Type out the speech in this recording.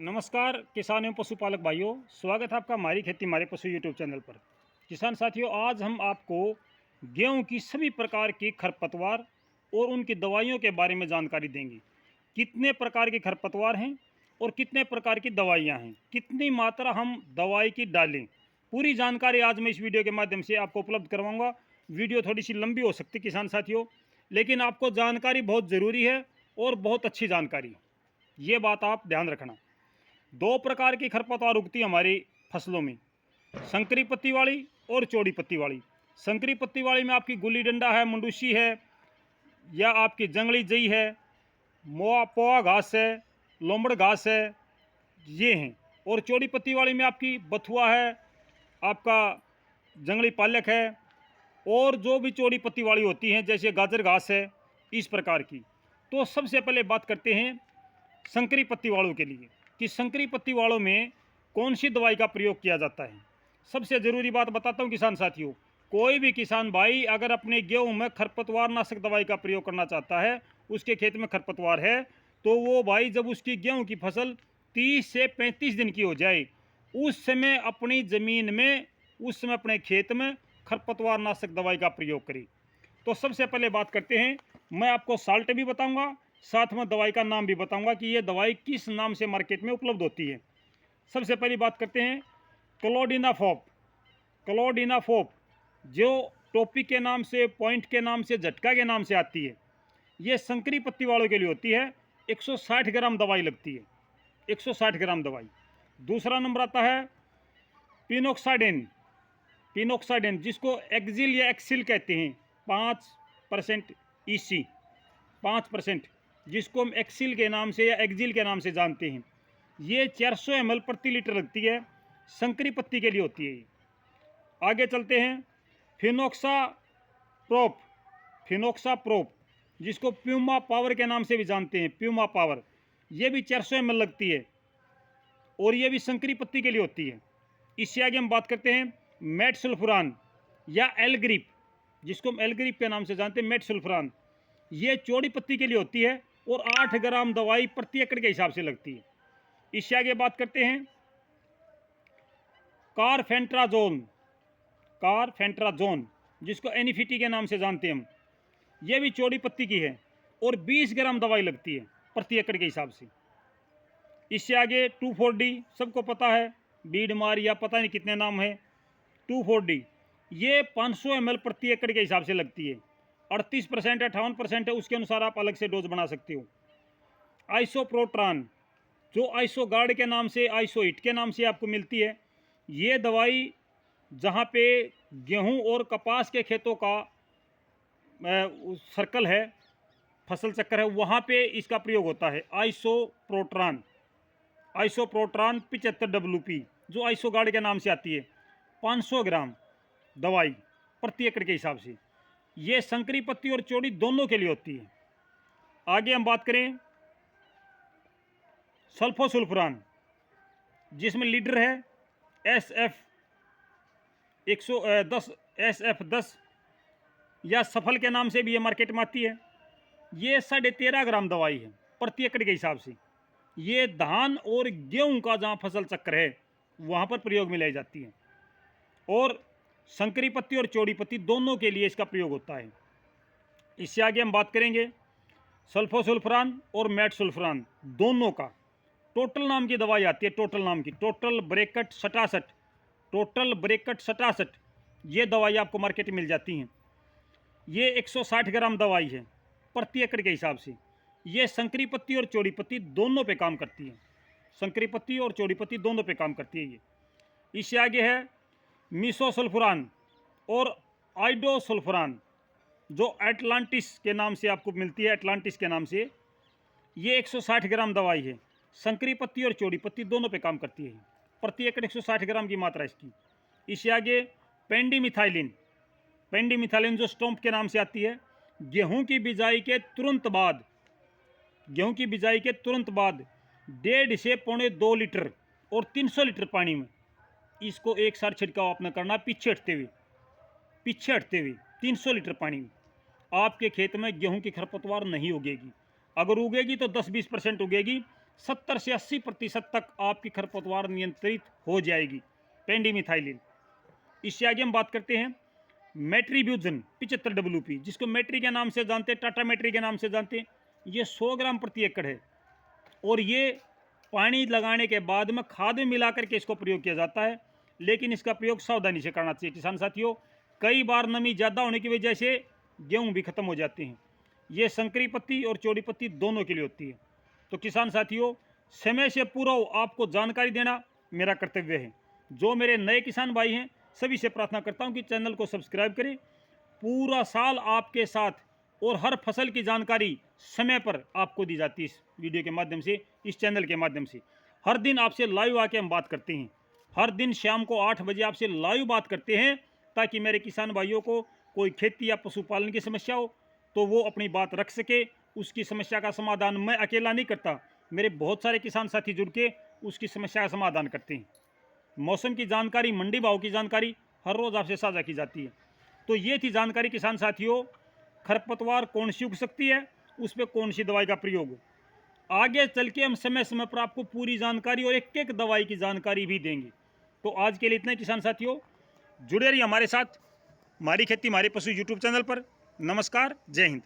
नमस्कार किसान एवं पशुपालक भाइयों, स्वागत है आपका हमारी खेती हमारे पशु यूट्यूब चैनल पर। किसान साथियों, आज हम आपको गेहूं की सभी प्रकार की खरपतवार और उनकी दवाइयों के बारे में जानकारी देंगे। कितने प्रकार के खरपतवार हैं और कितने प्रकार की दवाइयां हैं, कितनी मात्रा हम दवाई की डालें, पूरी जानकारी आज मैं इस वीडियो के माध्यम से आपको उपलब्ध करवाऊँगा। वीडियो थोड़ी सी लंबी हो सकती है किसान साथियों, लेकिन आपको जानकारी बहुत ज़रूरी है और बहुत अच्छी जानकारी, ये बात आप ध्यान रखना। दो प्रकार की खरपतवार उगती है हमारी फसलों में, संकरी पत्ती वाली और चौड़ी पत्ती वाली। संकरी पत्ती वाली में आपकी गुल्ली डंडा है, मंडूसी है, या आपकी जंगली जई है, मोआ पोआ घास है, लोमड़ घास है, ये हैं। और चौड़ी पत्ती वाली में आपकी बथुआ है, आपका जंगली पालक है, और जो भी चौड़ी पत्ती वाली होती हैं जैसे गाजर घास है, इस प्रकार की। तो सबसे पहले बात करते हैं संकरी पत्ती वालों के लिए कि संकरी पत्ती वालों में कौन सी दवाई का प्रयोग किया जाता है। सबसे ज़रूरी बात बताता हूँ किसान साथियों, कोई भी किसान भाई अगर अपने गेहूं में खरपतवार नाशक दवाई का प्रयोग करना चाहता है, उसके खेत में खरपतवार है, तो वो भाई जब उसकी गेहूं की फसल 30 से 35 दिन की हो जाए, उस समय अपनी ज़मीन में, उस समय अपने खेत में खरपतवार नाशक दवाई का प्रयोग करें। तो सबसे पहले बात करते हैं, मैं आपको साल्ट भी बताऊंगा, साथ में दवाई का नाम भी बताऊंगा कि ये दवाई किस नाम से मार्केट में उपलब्ध होती है। सबसे पहली बात करते हैं क्लोडिनाफॉप। क्लोडिनाफॉप जो टोपी के नाम से, पॉइंट के नाम से, झटका के नाम से आती है, ये संकरी पत्ती वालों के लिए होती है। 160 ग्राम दवाई लगती है, 160 ग्राम दवाई। दूसरा नंबर आता है पिनोक्साडेन। पिनोक्साडेन जिसको एक्सिल या एक्सिल कहते हैं, 5% EC, 5%, जिसको हम एक्सिल के नाम से या एक्जिल के नाम से जानते हैं। ये 400 ml प्रति लीटर लगती है, संकरी पत्ती के लिए होती है। आगे चलते हैं फिनोक्सा प्रोप। फिनोक्सा प्रोप जिसको प्यूमा पावर के नाम से भी जानते हैं, प्यूमा पावर, ये भी 400 ml लगती है और ये भी संकरी पत्ती के लिए होती है। इससे आगे हम बात करते हैं मेटसल्फुरान या एलग्रिप, जिसको हम एलग्रिप के नाम से जानते हैं, मेटसल्फुरान। ये चौड़ी पत्ती के लिए होती है और 8 ग्राम दवाई प्रति एकड़ के हिसाब से लगती है। इससे आगे बात करते हैं कारफेंट्राजोन। कारफेंट्राजोन जिसको एनिफिटी के नाम से जानते हैं हम, ये भी चौड़ी पत्ती की है और 20 ग्राम दवाई लगती है प्रति एकड़ के हिसाब से। इससे आगे 2,4-D, सबको पता है, बीड मार या पता नहीं कितने नाम है, 2,4-D, ये 500 ml प्रति एकड़ के हिसाब से लगती है। 38% 58% है, उसके अनुसार आप अलग से डोज बना सकते हो। आइसोप्रोट्रान जो आइसोगार्ड के नाम से, आइसोहिट के नाम से आपको मिलती है, ये दवाई जहाँ पे गेहूं और कपास के खेतों का सर्कल है, फसल चक्कर है, वहाँ पे इसका प्रयोग होता है। आइसोप्रोट्रान, आइसोप्रोट्रान 75 WP जो आइसोगार्ड के नाम से आती है, 500 ग्राम दवाई प्रति एकड़ के हिसाब से। ये संकरी पत्ती और चौड़ी दोनों के लिए होती है। आगे हम बात करें सल्फोसुल्फुरान, जिसमें लीडर है SF10 या सफल के नाम से भी ये मार्केट में आती है। ये 13.5 ग्राम दवाई है प्रति एकड़ के हिसाब से। ये धान और गेहूं का जहाँ फसल चक्र है वहाँ पर प्रयोग में लाई जाती है और संकरी पत्ती और चौड़ी पत्ती दोनों के लिए इसका प्रयोग होता है। इससे आगे हम बात करेंगे सल्फोसुल्फुरान और मेटसल्फुरान दोनों का टोटल नाम की दवाई आती है, टोटल नाम की, टोटल ब्रेकट 67, टोटल ब्रेकट 67, ये दवाई आपको मार्केट में मिल जाती हैं। ये 160 ग्राम दवाई है प्रति एकड़ के हिसाब से। ये संकरी पत्ती और चौड़ी पत्ती दोनों पे काम करती है, संकरी पत्ती और चौड़ी पत्ती दोनों पे काम करती है ये। इससे आगे है मिसोसल्फुरान और आइडोसल्फुरान जो एटलांटिस के नाम से आपको मिलती है, एटलांटिस के नाम से। ये 160 ग्राम दवाई है, संकरी पत्ती और चौड़ी पत्ती दोनों पे काम करती है, प्रति एकड़ 160 ग्राम की मात्रा इसकी। इससे आगे पेंडीमिथाइलिन, पेंडीमिथाइलिन जो स्टोम्प के नाम से आती है। गेहूं की बिजाई के तुरंत बाद, गेहूं की बिजाई के तुरंत बाद 1.5 से 2.25 लीटर और 300 लीटर पानी में इसको एक साथ छिड़काव आपने करना, पीछे हटते हुए, पीछे हटते हुए 300 लीटर पानी में। आपके खेत में गेहूं की खरपतवार नहीं उगेगी, अगर उगेगी तो 10-20% उगेगी, 70 से 80% तक आपकी खरपतवार नियंत्रित हो जाएगी, पेंडिमिथाइलिन। इससे आगे हम बात करते हैं मेट्रीब्यूजन 75 WP, जिसको मेट्री के नाम से जानते हैं, टाटा मेट्री के नाम से जानते हैं। ये 100 ग्राम प्रति एकड़ है और ये पानी लगाने के बाद में खाद में मिला करके इसको प्रयोग किया जाता है, लेकिन इसका प्रयोग सावधानी से करना चाहिए किसान साथियों। कई बार नमी ज़्यादा होने की वजह से गेहूँ भी खत्म हो जाते हैं। ये संकरी पत्ती और चौड़ी पत्ती दोनों के लिए होती है। तो किसान साथियों, समय से पूर्व आपको जानकारी देना मेरा कर्तव्य है। जो मेरे नए किसान भाई हैं, सभी से प्रार्थना करता हूं कि चैनल को सब्सक्राइब करें। पूरा साल आपके साथ और हर फसल की जानकारी समय पर आपको दी जाती है इस वीडियो के माध्यम से, इस चैनल के माध्यम से। हर दिन आपसे लाइव आके हम बात करते हैं। हर दिन शाम को 8 बजे आपसे लाइव बात करते हैं, ताकि मेरे किसान भाइयों को कोई खेती या पशुपालन की समस्या हो तो वो अपनी बात रख सके। उसकी समस्या का समाधान मैं अकेला नहीं करता, मेरे बहुत सारे किसान साथी जुड़ के उसकी समस्या का समाधान करते हैं। मौसम की जानकारी, मंडी भाव की जानकारी हर रोज़ आपसे साझा की जाती है। तो ये थी जानकारी किसान साथियों, खरपतवार कौन सी उग सकती है, उस पर कौन सी दवाई का प्रयोग। आगे चल के हम समय समय पर आपको पूरी जानकारी और एक एक दवाई की जानकारी भी देंगे। तो आज के लिए इतना ही किसान साथियों, जुड़े रहिए हमारे साथ, हमारी खेती हमारे पशु यूट्यूब चैनल पर। नमस्कार, जय हिंद।